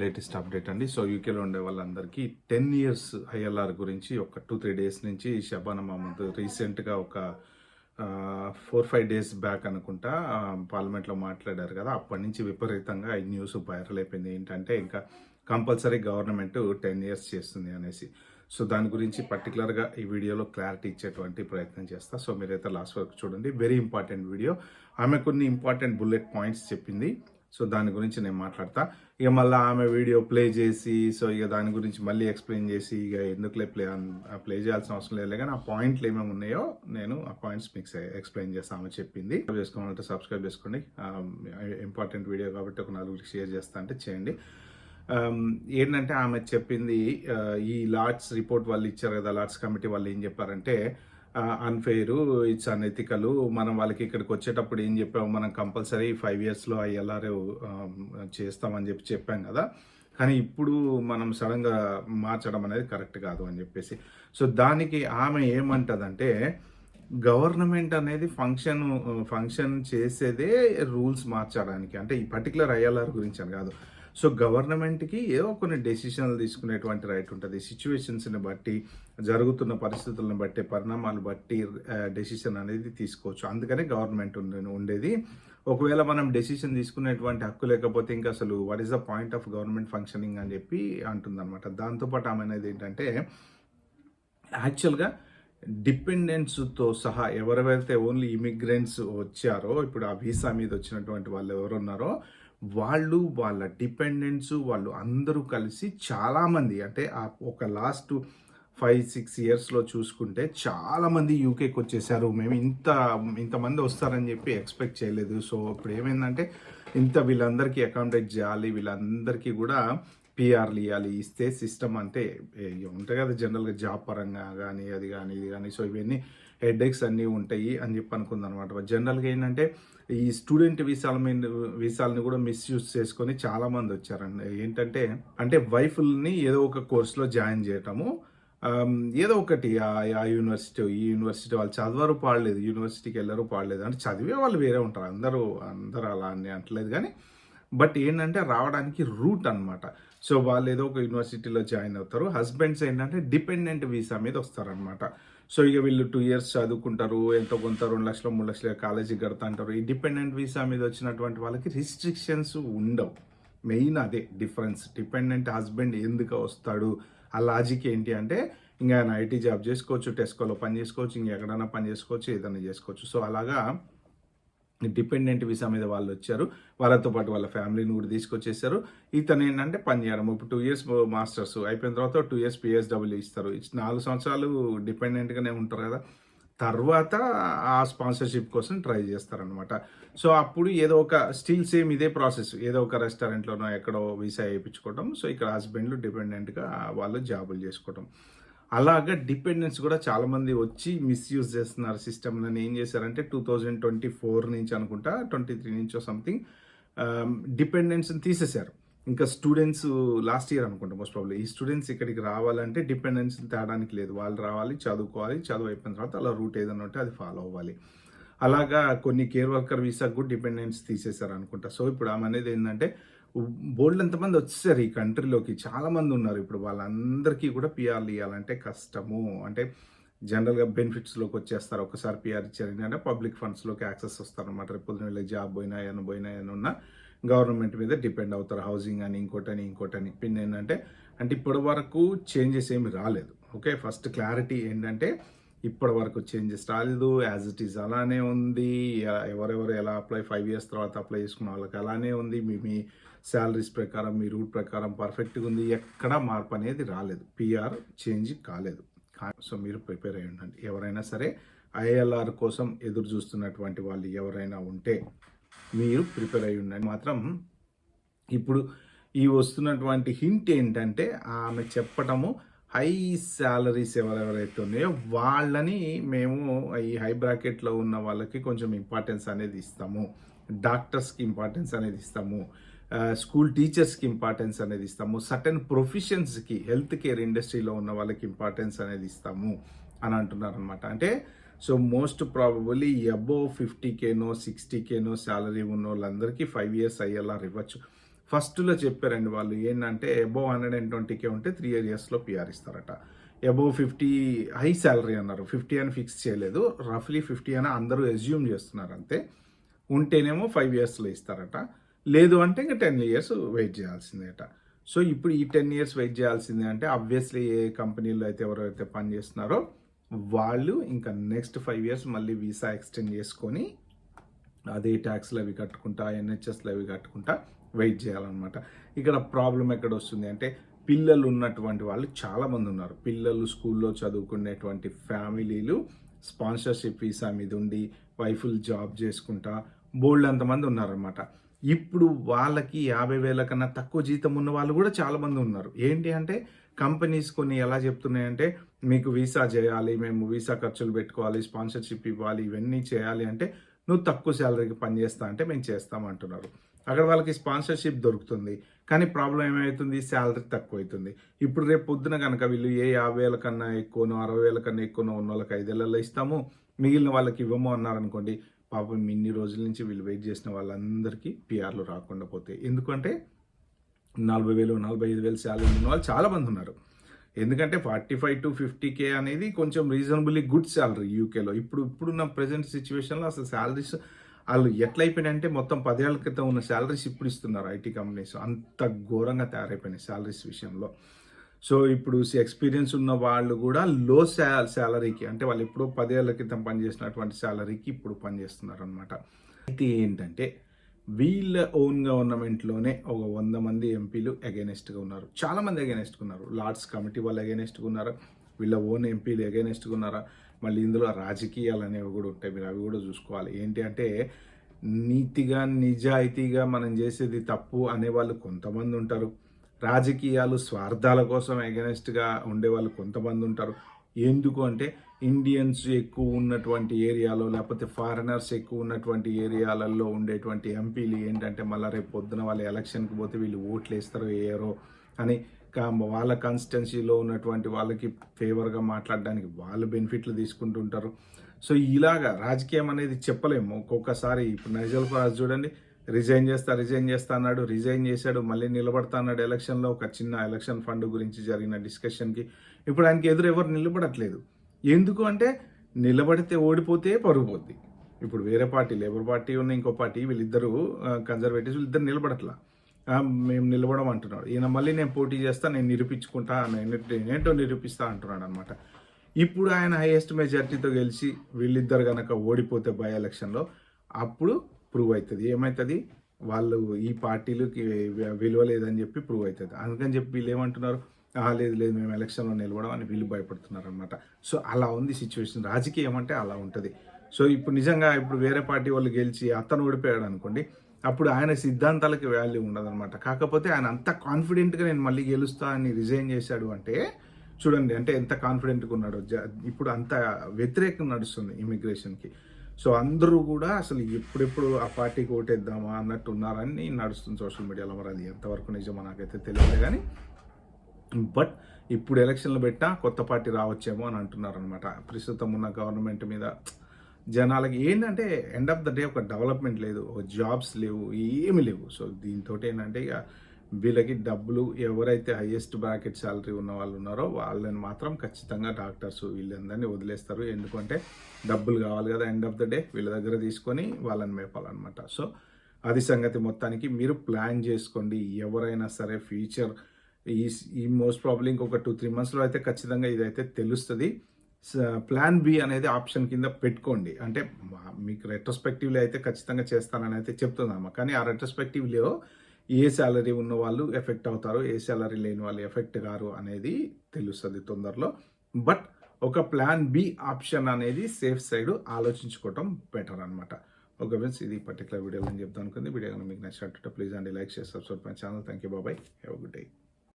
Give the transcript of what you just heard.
Latest update అండి. So యూకేలో ఉండే వాళ్ళందరికీ 10 ఇయర్స్ ఐఎల్ఆర్ గురించి ఒక 2-3 డేస్ నుంచి షబానా మహమూద్ రీసెంట్గా ఒక 4-5 డేస్ బ్యాక్ అనుకుంటా పార్లమెంట్లో మాట్లాడారు కదా. అప్పటి నుంచి విపరీతంగా ఈ న్యూస్ వైరల్ అయిపోయింది. ఏంటంటే ఇంకా కంపల్సరీ గవర్నమెంట్ 10 ఇయర్స్ చేస్తుంది అనేసి. సో దాని గురించి పర్టికులర్గా ఈ వీడియోలో క్లారిటీ ఇచ్చేటువంటి ప్రయత్నం చేస్తా. సో మీరైతే లాస్ట్ వరకు చూడండి. Very important video. ఆమె కొన్ని ఇంపార్టెంట్ బుల్లెట్ పాయింట్స్ చెప్పింది. సో దాని గురించి నేను మాట్లాడతా. ఇక మళ్ళీ ఆమె వీడియో ప్లే చేసి సో ఇక దాని గురించి మళ్ళీ ఎక్స్ప్లెయిన్ చేసి ఇక ఎందుకులే ప్లే చేయాల్సిన అవసరం లేదు, కానీ ఆ పాయింట్లు ఏమేమి ఉన్నాయో నేను ఆ పాయింట్స్ మీకు ఎక్స్ప్లెయిన్ చేస్తాను. ఆమె చెప్పింది. చేసుకోవాలంటే సబ్స్క్రైబ్ చేసుకోండి. ఇంపార్టెంట్ వీడియో కాబట్టి ఒక నలుగురికి షేర్ చేస్తా అంటే చేయండి. ఏంటంటే ఆమె చెప్పింది, ఈ లార్డ్స్ రిపోర్ట్ వాళ్ళు ఇచ్చారు కదా, లార్డ్స్ కమిటీ వాళ్ళు ఏం చెప్పారంటే అన్ఫెయిర్, ఇట్స్ అనెథికల్. మనం వాళ్ళకి ఇక్కడికి వచ్చేటప్పుడు ఏం చెప్పాము, మనం కంపల్సరీ 5 ఇయర్స్లో ఐఎల్ఆర్ చేస్తామని చెప్పాం కదా, కానీ ఇప్పుడు మనం సడన్గా మార్చడం అనేది కరెక్ట్ కాదు అని చెప్పేసి. సో దానికి ఆమె ఏమంటదంటే, గవర్నమెంట్ అనేది ఫంక్షన్ చేసేదే రూల్స్ మార్చడానికి, అంటే ఈ పర్టికులర్ ఐఎల్ఆర్ గురించి అని కాదు. సో గవర్నమెంట్కి ఏదో కొన్ని డెసిషన్లు తీసుకునేటువంటి రైట్ ఉంటుంది. సిచ్యువేషన్స్ని బట్టి, జరుగుతున్న పరిస్థితులను బట్టి, పరిణామాలు బట్టి డెసిషన్ అనేది తీసుకోవచ్చు. అందుకనే గవర్నమెంట్ ఉండేది. ఒకవేళ మనం డెసిషన్ తీసుకునేటువంటి హక్కు లేకపోతే ఇంకా అసలు what is the point of government functioning అని చెప్పి అంటుందన్నమాట. దాంతోపాటు ఆమె అనేది ఏంటంటే, యాక్చువల్గా డిపెండెంట్స్తో సహా ఎవరెవరైతే ఓన్లీ ఇమిగ్రెంట్స్ వచ్చారో, ఇప్పుడు ఆ వీసా మీద వచ్చినటువంటి వాళ్ళు ఎవరున్నారో వాళ్ళు, వాళ్ళ డిపెండెంట్స్, వాళ్ళు అందరూ కలిసి చాలామంది, అంటే ఒక లాస్ట్ 5-6 ఇయర్స్లో చూసుకుంటే చాలామంది యూకేకి వచ్చేసారు. మేము ఇంతమంది వస్తారని చెప్పి ఎక్స్పెక్ట్ చేయలేదు. సో ఇప్పుడు ఏమైందంటే, వీళ్ళందరికీ అకామిడేట్ చేయాలి, వీళ్ళందరికీ కూడా పిఆర్లు ఇవ్వాలి. ఇస్తే సిస్టమ్ అంటే ఉంటాయి కదా జనరల్గా జాబ్ పరంగా కానీ అది కానీ ఇది కానీ. సో ఇవన్నీ హెడ్ఏక్స్ అన్నీ ఉంటాయి అని చెప్పి అనుకుందనమాట. జనరల్గా ఏంటంటే ఈ స్టూడెంట్ వీసాలని కూడా మిస్యూజ్ చేసుకొని చాలామంది వచ్చారండి. ఏంటంటే వైఫ్ని ఏదో ఒక కోర్సులో జాయిన్ చేయటము, ఏదో ఒకటి ఆ యూనివర్సిటీ, ఈ యూనివర్సిటీ వాళ్ళు చదవరు పాడలేదు, యూనివర్సిటీకి వెళ్ళరు పాడలేదు, అంటే చదివే వాళ్ళు వేరే ఉంటారు. అందరూ అలా అని అంటలేదు, కానీ బట్ ఏంటంటే రావడానికి రూట్ అనమాట. సో వాళ్ళు ఏదో ఒక యూనివర్సిటీలో జాయిన్ అవుతారు. హస్బెండ్స్ ఏంటంటే డిపెండెంట్ వీసా మీద వస్తారనమాట. సో ఇక వీళ్ళు 2 ఇయర్స్ చదువుకుంటారు, ఎంతో కొంత 2 లక్షలు 3 లక్షల కాలేజీకి కడతా అంటారు. ఈ డిపెండెంట్ వీసా మీద వచ్చినటువంటి వాళ్ళకి రిస్ట్రిక్షన్స్ ఉండవు. మెయిన్ అదే డిఫరెన్స్. డిపెండెంట్ హస్బెండ్ ఎందుకు వస్తాడు, ఆ లాజిక్ ఏంటి అంటే, ఇంకా ఆయన ఐటీ జాబ్ చేసుకోవచ్చు, టెస్కోలో పని చేసుకోవచ్చు, ఇంకెక్కడైనా పని చేసుకోవచ్చు, ఏదైనా చేసుకోవచ్చు. సో అలాగా డిపెండెంట్ వీసా మీద వాళ్ళు వచ్చారు. వాళ్ళతో పాటు వాళ్ళ ఫ్యామిలీని కూడా తీసుకొచ్చేసారు. ఇతను ఏంటంటే పని చేయడం. ఇప్పుడు 2 ఇయర్స్ మాస్టర్స్ అయిపోయిన తర్వాత 2 ఇయర్స్ పిఎస్డబ్ల్యూ ఇస్తారు. 4 సంవత్సరాలు డిపెండెంట్గానే ఉంటారు కదా. తర్వాత ఆ స్పాన్సర్షిప్ కోసం ట్రై చేస్తారనమాట. సో అప్పుడు ఏదో ఒక స్టిల్ సేమ్ ఇదే ప్రాసెస్, ఏదో ఒక రెస్టారెంట్లోనో ఎక్కడో వీసా వేయించుకోవడం. సో ఇక్కడ హస్బెండ్లు డిపెండెంట్గా వాళ్ళు జాబులు చేసుకోవడం. అలాగా డిపెండెన్స్ కూడా చాలామంది వచ్చి మిస్యూజ్ చేస్తున్నారు సిస్టమ్ని. ఏం చేశారంటే 2024 నుంచి అనుకుంటా, 23 నుంచో సంథింగ్ డిపెండెన్స్ని తీసేశారు. ఇంకా స్టూడెంట్స్ లాస్ట్ ఇయర్ అనుకుంటా మోస్ట్ ప్రాబ్లీ, ఈ స్టూడెంట్స్ ఇక్కడికి రావాలంటే డిపెండెన్స్ తేడానికి లేదు, వాళ్ళు రావాలి, చదువుకోవాలి, చదువు అయిపోయిన తర్వాత అలా రూట్ ఏదైనా ఉంటే అది ఫాలో అవ్వాలి. అలాగా కొన్ని కేర్ వర్కర్ వీసాకు కూడా డిపెండెన్స్ తీసేశారు అనుకుంటా. సో ఇప్పుడు ఆమె అనేది ఏంటంటే, బోల్డ్ ఎంతమంది వచ్చేసారు ఈ కంట్రీలోకి, చాలామంది ఉన్నారు. ఇప్పుడు వాళ్ళందరికీ కూడా పిఆర్లు ఇవ్వాలంటే కష్టము. అంటే జనరల్గా బెనిఫిట్స్లోకి వచ్చేస్తారు. ఒకసారి పిఆర్ ఇచ్చారంటే పబ్లిక్ ఫండ్స్లోకి యాక్సెస్ వస్తారనమాట. రేపు వీళ్ళకి జాబ్ పోయినా ఏమన్నా గవర్నమెంట్ మీద డిపెండ్ అవుతారు. హౌసింగ్ అని ఇంకోటని పిన్ ఏంటంటే, ఇప్పటి వరకు చేంజెస్ ఏమి రాలేదు. ఓకే, ఫస్ట్ క్లారిటీ ఏంటంటే, ఇప్పటి వరకు చేంజెస్ రాలేదు, యాజ్ ఇట్ ఈస్ అలానే ఉంది. ఎవరెవరు ఎలా 5 ఇయర్స్ తర్వాత అప్లై చేసుకున్న వాళ్ళకి అలానే ఉంది. మీ శాలరీస్ ప్రకారం, మీ రూట్ ప్రకారం పర్ఫెక్ట్గా ఉంది. ఎక్కడా మార్పు అనేది రాలేదు, పిఆర్ చేంజ్ కాలేదు. సో మీరు ప్రిపేర్ అయ్యి ఉండండి. ఎవరైనా సరే ఐఎల్ఆర్ కోసం ఎదురు చూస్తున్నటువంటి వాళ్ళు ఎవరైనా ఉంటే మీరు ప్రిపేర్ అయ్యి ఉండండి. మాత్రం ఇప్పుడు ఈ వస్తున్నటువంటి హింట్ ఏంటంటే, ఆమె చెప్పటము హై శాలరీస్ ఎవరెవరైతే ఉన్నాయో వాళ్ళని మేము ఈ హై బ్రాకెట్లో ఉన్న వాళ్ళకి కొంచెం ఇంపార్టెన్స్ అనేది ఇస్తాము, డాక్టర్స్కి ఇంపార్టెన్స్ అనేది ఇస్తాము, స్కూల్ టీచర్స్కి ఇంపార్టెన్స్ అనేది ఇస్తాము, సర్టెన్ ప్రొఫెషన్స్కి, హెల్త్ కేర్ ఇండస్ట్రీలో ఉన్న వాళ్ళకి ఇంపార్టెన్స్ అనేది ఇస్తాము అని అంటున్నారు అనమాట. అంటే so most probably above 50K 60K salary ఉన్న వాళ్ళందరికీ 5 ఇయర్స్ ఐఎల్ఆర్ ఇవ్వచ్చు. ఫస్ట్లో చెప్పారండి వాళ్ళు ఏంటంటే అబోవ్ 120K ఉంటే 3 ఇయర్స్లో పిఆర్ ఇస్తారట. అబోవ్ 50 హై శాలరీ అన్నారు. 50 అని ఫిక్స్ చేయలేదు. రఫ్లీ 50 అని అందరూ అజ్యూమ్ చేస్తున్నారు అంతే. ఉంటేనేమో 5 ఇయర్స్లో ఇస్తారట. లేదు అంటే ఇంకా 10 ఇయర్స్ వెయిట్ చేయాల్సిందేట. సో ఇప్పుడు ఈ 10 ఇయర్స్ వెయిట్ చేయాల్సిందే అంటే ఆబ్వియస్లీ ఏ కంపెనీలో అయితే ఎవరైతే పని చేస్తున్నారో వాళ్ళు ఇంకా నెక్స్ట్ 5 ఇయర్స్ మళ్ళీ వీసా ఎక్స్టెండ్ చేసుకొని అదే ట్యాక్స్లు అవి కట్టుకుంటా, ఎన్హెచ్ఎస్లు అవి కట్టుకుంటా వెయిట్ చేయాలన్నమాట. ఇక్కడ ప్రాబ్లం ఎక్కడ వస్తుంది అంటే పిల్లలు ఉన్నటువంటి వాళ్ళు చాలామంది ఉన్నారు. పిల్లలు స్కూల్లో చదువుకునేటువంటి ఫ్యామిలీలు స్పాన్సర్షిప్ వీసా మీద ఉండి వైఫుల్ జాబ్ చేసుకుంటా బోల్డ్ అంతమంది ఉన్నారనమాట. ఇప్పుడు వాళ్ళకి 50,000 కన్నా తక్కువ జీతం ఉన్న వాళ్ళు కూడా చాలామంది ఉన్నారు. ఏంటి అంటే కంపెనీస్ కొన్ని ఎలా చెప్తున్నాయంటే మీకు వీసా చేయాలి, మేము వీసా ఖర్చులు పెట్టుకోవాలి, స్పాన్సర్షిప్ ఇవ్వాలి, ఇవన్నీ చేయాలి అంటే నువ్వు తక్కువ శాలరీకి పని చేస్తా అంటే మేము చేస్తామంటున్నారు. అక్కడ వాళ్ళకి స్పాన్సర్షిప్ దొరుకుతుంది. కానీ ప్రాబ్లం ఏమవుతుంది, శాలరీ తక్కువ అవుతుంది. ఇప్పుడు రేపు పొద్దున కనుక వీళ్ళు ఏ 50,000 కన్నా ఎక్కువనో 60,000 కన్నా ఎక్కువనో ఉన్న వాళ్ళకి 5 ఏళ్లలో ఇస్తాము, మిగిలిన వాళ్ళకి ఇవ్వము అన్నారనుకోండి, పాపం ఇన్ని రోజుల నుంచి వీళ్ళు వెయిట్ చేసిన వాళ్ళందరికీ పిఆర్లు రాకుండా పోతాయి. ఎందుకంటే 40,000 45,000 శాలరీ ఉన్న వాళ్ళు చాలామంది ఉన్నారు. ఎందుకంటే 45 to 50K అనేది కొంచెం రీజనబుల్లీ గుడ్ శాలరీ యూకేలో. ఇప్పుడున్న ప్రజెంట్ సిచ్యువేషన్లో అసలు శాలరీస్ వాళ్ళు ఎట్లయిపోయినాయంటే మొత్తం 10 ఏళ్ల క్రితం ఉన్న శాలరీస్ ఇప్పుడు ఇస్తున్నారు ఐటీ కంపెనీస్. అంత ఘోరంగా తయారైపోయినాయి శాలరీస్ విషయంలో. సో ఇప్పుడు ఎక్స్పీరియన్స్ ఉన్న వాళ్ళు కూడా లో శాలరీకి అంటే వాళ్ళు ఎప్పుడో 10 ఏళ్ల క్రితం పనిచేసినటువంటి శాలరీకి ఇప్పుడు పనిచేస్తున్నారు అనమాట. అయితే ఏంటంటే వీళ్ళ ఓన్ గవర్నమెంట్లోనే ఒక 100 మంది ఎంపీలు అగైనెస్ట్గా ఉన్నారు. చాలామంది అగైనెస్ట్గా ఉన్నారు. లార్డ్స్ కమిటీ వాళ్ళు అగైనెస్ట్గా ఉన్నారు, వీళ్ళ ఓన్ ఎంపీలు అగైనెస్ట్గా ఉన్నారా. మళ్ళీ ఇందులో రాజకీయాలు అనేవి కూడా ఉంటాయి, మీరు అవి కూడా చూసుకోవాలి. ఏంటి అంటే నీతిగా నిజాయితీగా మనం చేసేది తప్పు అనేవాళ్ళు కొంతమంది ఉంటారు. రాజకీయాలు స్వార్థాల కోసం అగైనెస్ట్గా ఉండేవాళ్ళు కొంతమంది ఉంటారు. ఎందుకు అంటే ఇండియన్స్ ఎక్కువ ఉన్నటువంటి ఏరియాలో లేకపోతే ఫారినర్స్ ఎక్కువ ఉన్నటువంటి ఏరియాలలో ఉండేటువంటి ఎంపీలు ఏంటంటే మళ్ళీ రేపు పొద్దున వాళ్ళ ఎలక్షన్కి పోతే వీళ్ళు ఓట్లు వేస్తారో వేయరో అని వాళ్ళ కాన్స్టిట్యున్సీలో ఉన్నటువంటి వాళ్ళకి ఫేవర్గా మాట్లాడడానికి వాళ్ళు బెనిఫిట్లు తీసుకుంటుంటారు. సో ఇలాగా రాజకీయం అనేది చెప్పలేము. ఒక్కొక్కసారి ఇప్పుడు నైజల్ ఫరాజ్ చూడండి, రిజైన్ చేస్తా అన్నాడు, రిజైన్ చేశాడు, మళ్ళీ నిలబడతా అన్నాడు ఎలక్షన్లో. ఒక చిన్న ఎలక్షన్ ఫండ్ గురించి జరిగిన డిస్కషన్కి ఇప్పుడు ఆయనకి ఎదురు ఎవరు నిలబడట్లేదు. ఎందుకు అంటే నిలబడితే ఓడిపోతే పరుగు పోద్ది. ఇప్పుడు వేరే పార్టీ లేబర్ పార్టీ ఉన్న ఇంకో పార్టీ వీళ్ళిద్దరూ కన్జర్వేటివ్స్ వీళ్ళిద్దరు నిలబడట్లా, మేము నిలబడం అంటున్నాడు. ఈయన మళ్ళీ నేను పోటీ చేస్తా, నేను నిరూపించుకుంటా, నేనేంటో నిరూపిస్తా అంటున్నాడు అనమాట. ఇప్పుడు ఆయన హైయెస్ట్ మెజారిటీతో గెలిచి వీళ్ళిద్దరు కనుక ఓడిపోతే బై ఎలక్షన్లో అప్పుడు ప్రూవ్ అవుతుంది. ఏమవుతుంది, వాళ్ళు ఈ పార్టీలకి విలువ లేదని చెప్పి ప్రూవ్ అవుతుంది. అందుకని చెప్పి వీళ్ళు ఏమంటున్నారు, లేదు మేము ఎలక్షన్లో నిలవడం అని వీళ్ళు భయపడుతున్నారు అనమాట. సో అలా ఉంది సిచ్యువేషన్. రాజకీయం అంటే అలా ఉంటుంది. సో ఇప్పుడు నిజంగా ఇప్పుడు వేరే పార్టీ వాళ్ళు గెలిచి అతను ఓడిపోయాడు అనుకోండి, అప్పుడు ఆయన సిద్ధాంతాలకి వాల్యూ ఉండదన్నమాట. కాకపోతే ఆయన అంత కాన్ఫిడెంట్గా నేను మళ్ళీ గెలుస్తా అని రిజైన్ చేశాడు అంటే చూడండి అంటే ఎంత కాన్ఫిడెంట్గా ఉన్నాడో. ఇప్పుడు అంత వ్యతిరేకం నడుస్తుంది ఇమిగ్రేషన్కి. సో అందరూ కూడా అసలు ఎప్పుడెప్పుడు ఆ పార్టీకి ఓటేద్దామా అన్నట్టు ఉన్నారని నడుస్తుంది సోషల్ మీడియాలో. మరి అది ఎంతవరకు నిజమో నాకైతే తెలియదు కానీ, బట్ ఇప్పుడు ఎలక్షన్లు పెట్టా కొత్త పార్టీ రావచ్చేమో అని అంటున్నారు అనమాట. ప్రస్తుతం ఉన్న గవర్నమెంట్ మీద జనాలకి ఏంటంటే ఎండ్ ఆఫ్ ద డే ఒక డెవలప్మెంట్ లేదు, ఒక జాబ్స్ లేవు, ఏమి లేవు. సో దీంతో ఏంటంటే ఇక వీళ్ళకి డబ్బులు ఎవరైతే హైయెస్ట్ బ్రాకెట్ శాలరీ ఉన్న వాళ్ళు ఉన్నారో వాళ్ళని మాత్రం ఖచ్చితంగా డాక్టర్స్ వీళ్ళందరినీ వదిలేస్తారు. ఎందుకంటే డబ్బులు కావాలి కదా, ఎండ్ ఆఫ్ ద డే వీళ్ళ దగ్గర తీసుకొని వాళ్ళని మేపాలన్నమాట. సో అది సంగతి. మొత్తానికి మీరు ప్లాన్ చేసుకోండి. ఎవరైనా సరే ఫ్యూచర్ ఈ మోస్ట్ ప్రాబ్లీ ఇంకొక 2-3 monthsలో అయితే ఖచ్చితంగా ఇదైతే తెలుస్తుంది. ప్లాన్ బి అనేది ఆప్షన్ కింద పెట్టుకోండి. అంటే మీకు రెట్రోస్పెక్టివ్లో అయితే ఖచ్చితంగా చేస్తానని అయితే చెప్తున్నాము. కానీ ఆ రెట్రోస్పెక్టివ్లో ఏ శాలరీ ఉన్న వాళ్ళు ఎఫెక్ట్ అవుతారు, ఏ శాలరీ లేని వాళ్ళు ఎఫెక్ట్ కారు అనేది తెలుస్తుంది తొందరలో. బట్ ఒక ప్లాన్ బి ఆప్షన్ అనేది సేఫ్ సైడ్ ఆలోచించుకోవటం బెటర్ అనమాట. ఓకే ఫ్రెండ్స్, ఇది పర్టికులర్ వీడియోలో నేను చెప్తాను అనుకుంది. వీడియో మీకు నచ్చినట్టు ప్లీజ్ అండి like share subscribe my channel. Thank you, బాబాయ్, హ్యావ్ ఎ గుడ్ డే.